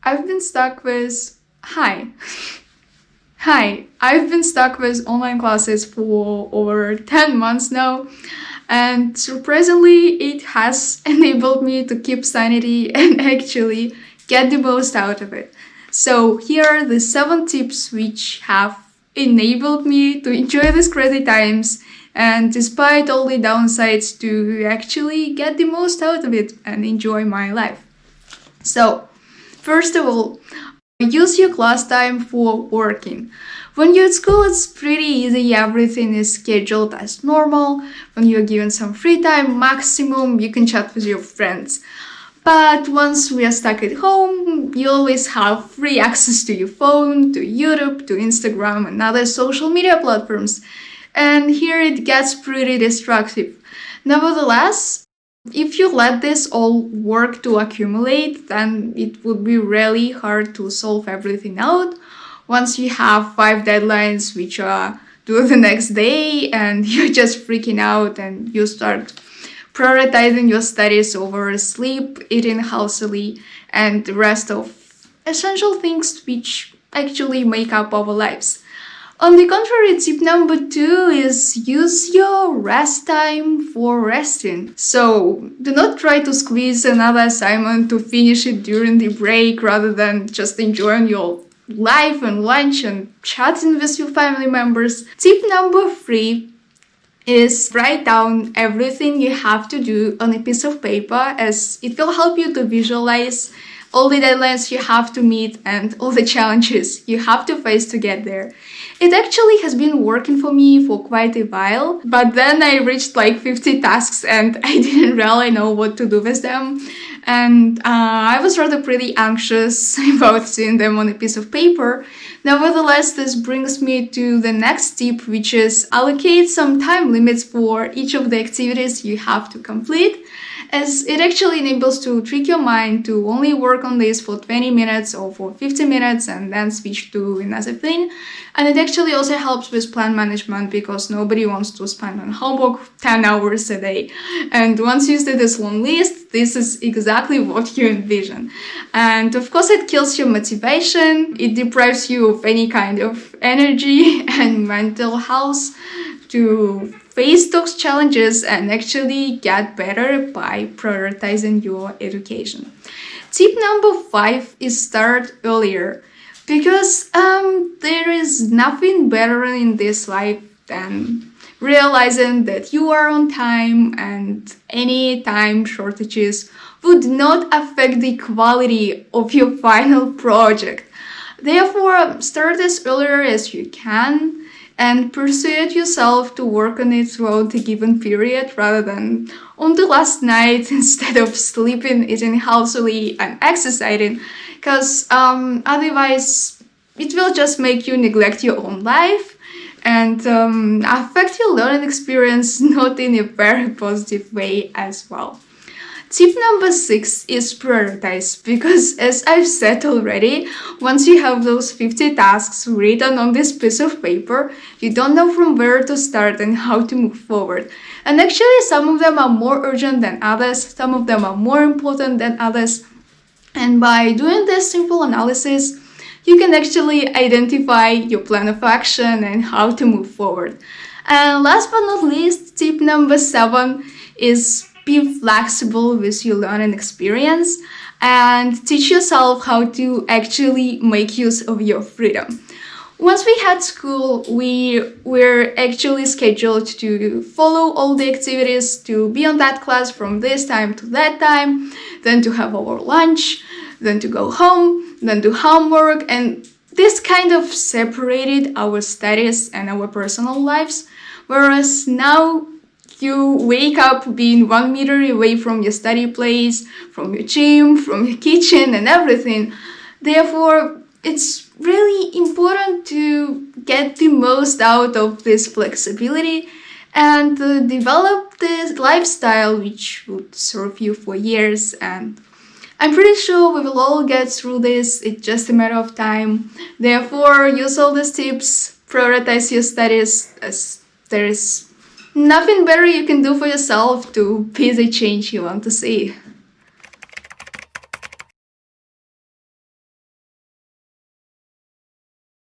I've been stuck with Hi. Hi, I've been stuck with online classes for over 10 months now, and surprisingly, it has enabled me to keep sanity and actually get the most out of it. So, here are the 7 tips which have enabled me to enjoy these crazy times and despite all the downsides to actually get the most out of it and enjoy my life. So, first of all, use your class time for working. When you're at school, it's pretty easy, everything is scheduled as normal. When you're given some free time, maximum, you can chat with your friends. But once we are stuck at home, you always have free access to your phone, to YouTube, to Instagram, and other social media platforms. And here it gets pretty destructive. Nevertheless, if you let this all work to accumulate, then it would be really hard to solve everything out. Once you have 5 deadlines which are due the next day and you're just freaking out and you start prioritizing your studies over sleep, eating healthily, and the rest of essential things which actually make up our lives. On the contrary, tip number 2 is use your rest time for resting. So do not try to squeeze another assignment to finish it during the break rather than just enjoying your life and lunch and chatting with your family members. Tip number 3 is write down everything you have to do on a piece of paper, as it will help you to visualize all the deadlines you have to meet and all the challenges you have to face to get there. It actually has been working for me for quite a while, but then I reached like 50 tasks and I didn't really know what to do with them. And I was rather pretty anxious about seeing them on a piece of paper. Nevertheless, this brings me to the next tip, which is allocate some time limits for each of the activities you have to complete, as it actually enables to trick your mind to only work on this for 20 minutes or for 50 minutes and then switch to another thing. And it actually also helps with plan management because nobody wants to spend on homework 10 hours a day. And once you see this long list, this is exactly what you envision. And of course, it kills your motivation, it deprives you of any kind of energy and mental health to face those challenges and actually get better by prioritizing your education. Tip number 5 is start earlier, because there is nothing better in this life than realizing that you are on time and any time shortages would not affect the quality of your final project. Therefore, start as earlier as you can and persuade yourself to work on it throughout a given period rather than on the last night instead of sleeping, eating healthily, and exercising, because otherwise it will just make you neglect your own life and affect your learning experience not in a very positive way as well. Tip number 6 is prioritize, because as I've said already, once you have those 50 tasks written on this piece of paper, you don't know from where to start and how to move forward. And actually, some of them are more urgent than others, some of them are more important than others. And by doing this simple analysis, you can actually identify your plan of action and how to move forward. And last but not least, tip number 7 is be flexible with your learning experience and teach yourself how to actually make use of your freedom. Once we had school, we were actually scheduled to follow all the activities, to be on that class from this time to that time, then to have our lunch, then to go home, then do homework, and this kind of separated our studies and our personal lives, whereas now you wake up being 1 meter away from your study place, from your gym, from your kitchen and everything. Therefore, it's really important to get the most out of this flexibility and develop this lifestyle which would serve you for years. And I'm pretty sure we will all get through this. It's just a matter of time. Therefore, use all these tips, prioritize your studies, as there is nothing better you can do for yourself to be the change you want to see.